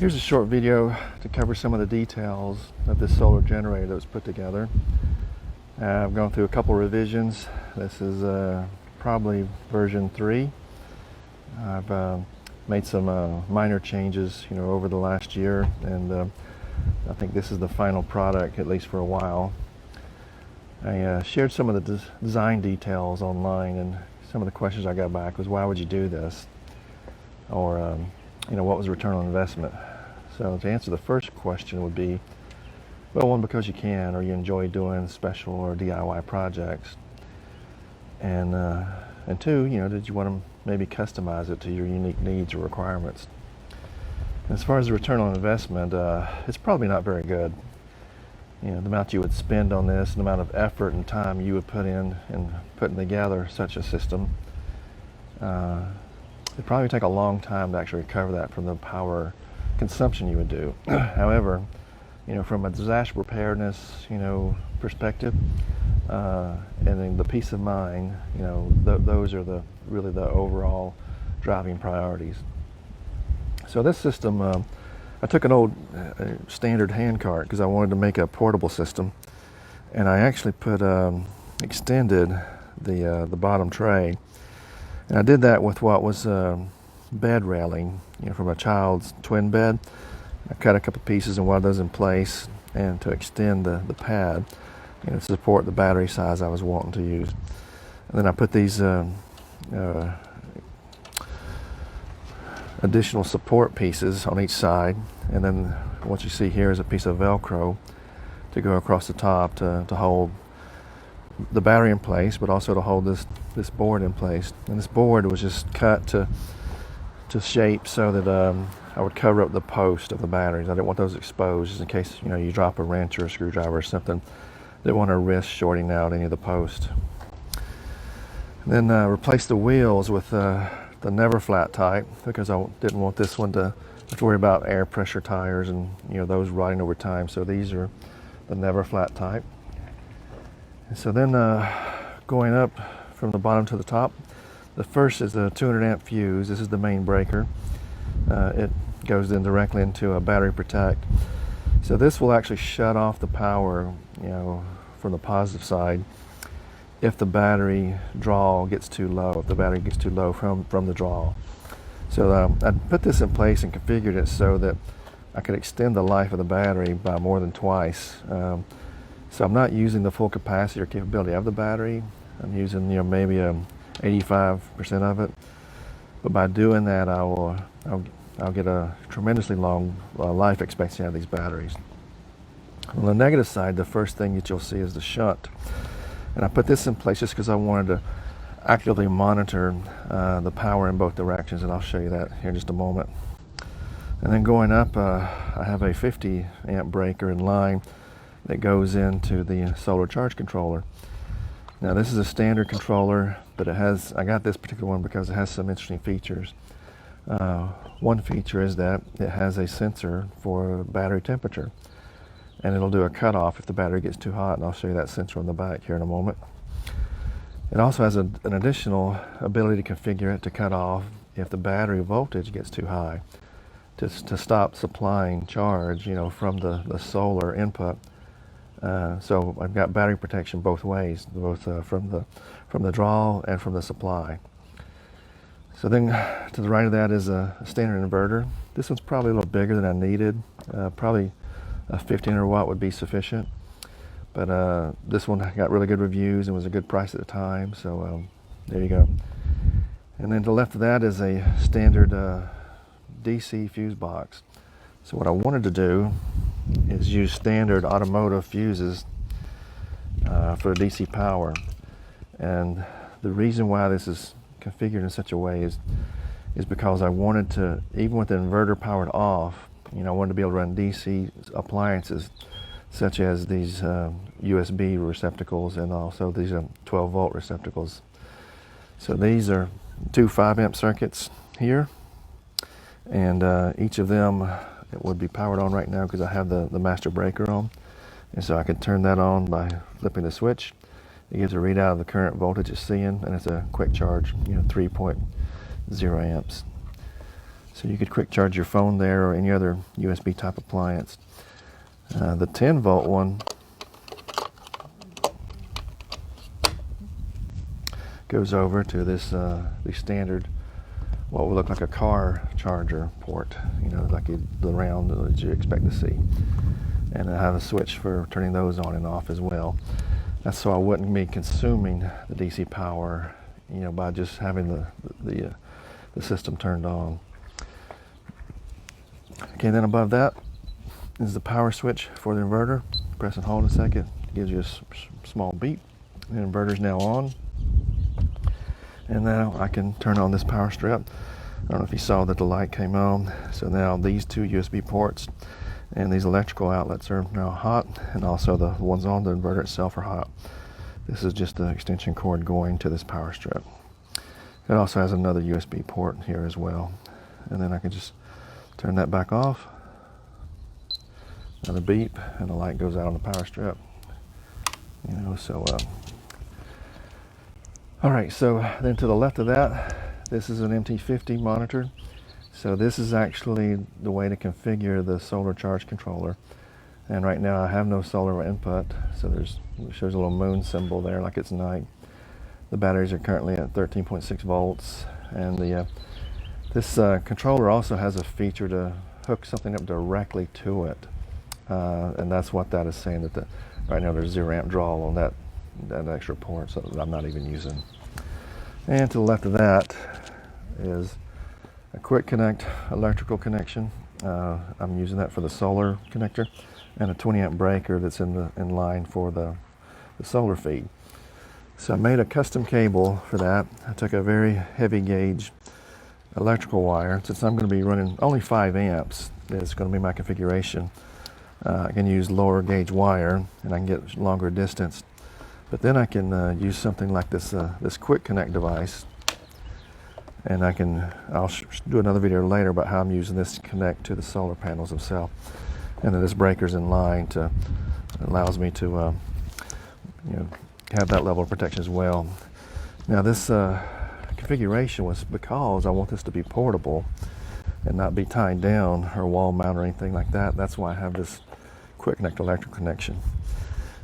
Here's a short video to cover some of the details of this solar generator that was put together. I've gone through a couple revisions. This is probably version 3. I've made some minor changes, over the last year, and I think this is the final product, at least for a while. I shared some of the design details online, and some of the questions I got back was, why would you do this? Or, what was the return on investment? So to answer the first question would be, well, one, because you can, or you enjoy doing special or DIY projects. And two, did you want to maybe customize it to your unique needs or requirements? And as far as the return on investment, it's probably not very good. The amount you would spend on this, the amount of effort and time you would put in putting together such a system, it'd probably take a long time to actually recover that from the power consumption you would do. However, from a disaster preparedness, perspective, and then the peace of mind, those are really the overall driving priorities. So this system, I took an old standard hand cart because I wanted to make a portable system, and I actually extended the bottom tray, and I did that with what was bed railing, from a child's twin bed. I cut a couple pieces and welded those in place, and to extend the pad, to support the battery size I was wanting to use. And then I put these additional support pieces on each side, and then what you see here is a piece of Velcro to go across the top to hold the battery in place, but also to hold this board in place. And this board was just cut to shape so that I would cover up the post of the batteries. I didn't want those exposed, just in case you drop a wrench or a screwdriver or something. Didn't want to risk shorting out any of the post. And then replace the wheels with the never flat type, because I didn't want this one to have to worry about air pressure tires and those rotting over time. So these are the never flat type. And so then going up from the bottom to the top, the first is the 200 amp fuse. This is the main breaker. It goes in directly into a battery protect. So this will actually shut off the power, from the positive side, if the battery draw gets too low, if the battery gets too low from the draw. So I put this in place and configured it so that I could extend the life of the battery by more than twice. So I'm not using the full capacity or capability of the battery. I'm using maybe 85% of it. But by doing that, I'll get a tremendously long life expectancy out of these batteries. On the negative side, the first thing that you'll see is the shunt. And I put this in place just because I wanted to actively monitor the power in both directions, and I'll show you that here in just a moment. And then going up, I have a 50 amp breaker in line that goes into the solar charge controller. Now this is a standard controller, but I got this particular one because it has some interesting features. One feature is that it has a sensor for battery temperature, and it'll do a cutoff if the battery gets too hot, and I'll show you that sensor on the back here in a moment. It also has an additional ability to configure it to cut off if the battery voltage gets too high, to stop supplying charge from the solar input. So I've got battery protection both ways, both from the draw and from the supply. So then to the right of that is a standard inverter. This one's probably a little bigger than I needed. Probably a 1500 watt would be sufficient. But this one got really good reviews and was a good price at the time. So there you go. And then to the left of that is a standard DC fuse box. So what I wanted to do is use standard automotive fuses for DC power. And the reason why this is configured in such a way is because I wanted to, even with the inverter powered off, I wanted to be able to run DC appliances such as these USB receptacles, and also these 12 volt receptacles. So these are two 5 amp circuits here, and each of them it would be powered on right now because I have the master breaker on, and so I can turn that on by flipping the switch. It gives a readout of the current voltage it's seeing, and it's a quick charge, 3.0 amps. So you could quick charge your phone there or any other USB type appliance. The 10-volt one goes over to this the standard, what would look like a car charger port, you know, like the round that you expect to see. And I have a switch for turning those on and off as well. That's so I wouldn't be consuming the DC power, you know, by just having the system turned on. Okay, then above that is the power switch for the inverter. Press and hold a second, it gives you a small beep. The inverter's now on. And now I can turn on this power strip. I don't know if you saw that the light came on. So now these two USB ports and these electrical outlets are now hot, and also the ones on the inverter itself are hot. This is just the extension cord going to this power strip. It also has another USB port here as well. And then I can just turn that back off. Another beep, and the light goes out on the power strip. You know, so all right, so then to the left of that, this is an MT50 monitor. So this is actually the way to configure the solar charge controller. And right now I have no solar input, so it shows a little moon symbol there like it's night. The batteries are currently at 13.6 volts, and this controller also has a feature to hook something up directly to it. And that's what that is saying, that right now there's 0 amp draw on that extra port, so that I'm not even using. And to the left of that is a quick connect electrical connection. I'm using that for the solar connector, and a 20 amp breaker that's in line for the solar feed. So I made a custom cable for that. I took a very heavy gauge electrical wire. Since I'm going to be running only 5 amps, it's going to be my configuration. I can use lower gauge wire, and I can get longer distance. But then I can use something like this quick connect device, and I'll do another video later about how I'm using this to connect to the solar panels themselves. And then this breaker's in line allows me to you know, have that level of protection as well. Now this configuration was because I want this to be portable and not be tied down or wall mount or anything like that. That's why I have this quick connect electrical connection.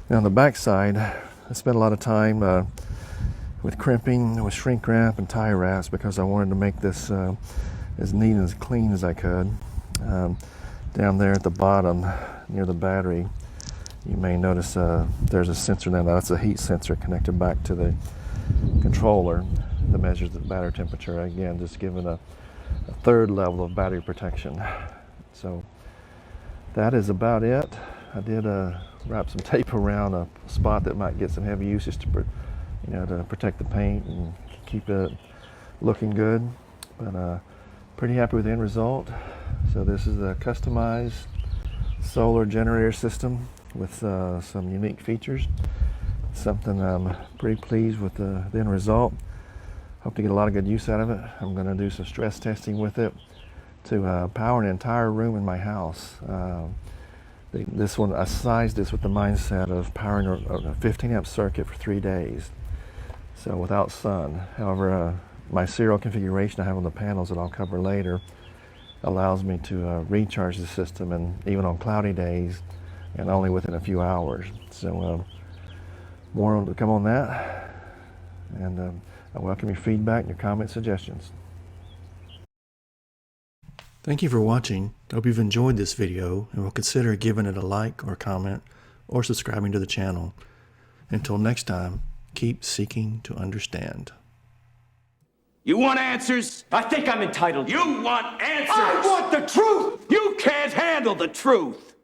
Now on the back side, I spent a lot of time with crimping, with shrink wrap and tie wraps, because I wanted to make this as neat and as clean as I could. Down there at the bottom near the battery, you may notice there's a sensor there. That's a heat sensor connected back to the controller that measures the battery temperature. Again, just giving a third level of battery protection. So that is about it. I did wrap some tape around a spot that might get some heavy usage to protect the paint and keep it looking good. But pretty happy with the end result. So this is a customized solar generator system with some unique features. Something I'm pretty pleased with the end result. Hope to get a lot of good use out of it. I'm going to do some stress testing with it to power an entire room in my house. This one, I sized this with the mindset of powering a 15 amp circuit for 3 days, so without sun. However, my serial configuration I have on the panels that I'll cover later allows me to recharge the system, and even on cloudy days, and only within a few hours. So more to come on that, and I welcome your feedback, your comments, suggestions. Thank you for watching. I hope you've enjoyed this video and will consider giving it a like or comment or subscribing to the channel. Until next time, keep seeking to understand. You want answers? I think I'm entitled. You want answers? I want the truth! You can't handle the truth!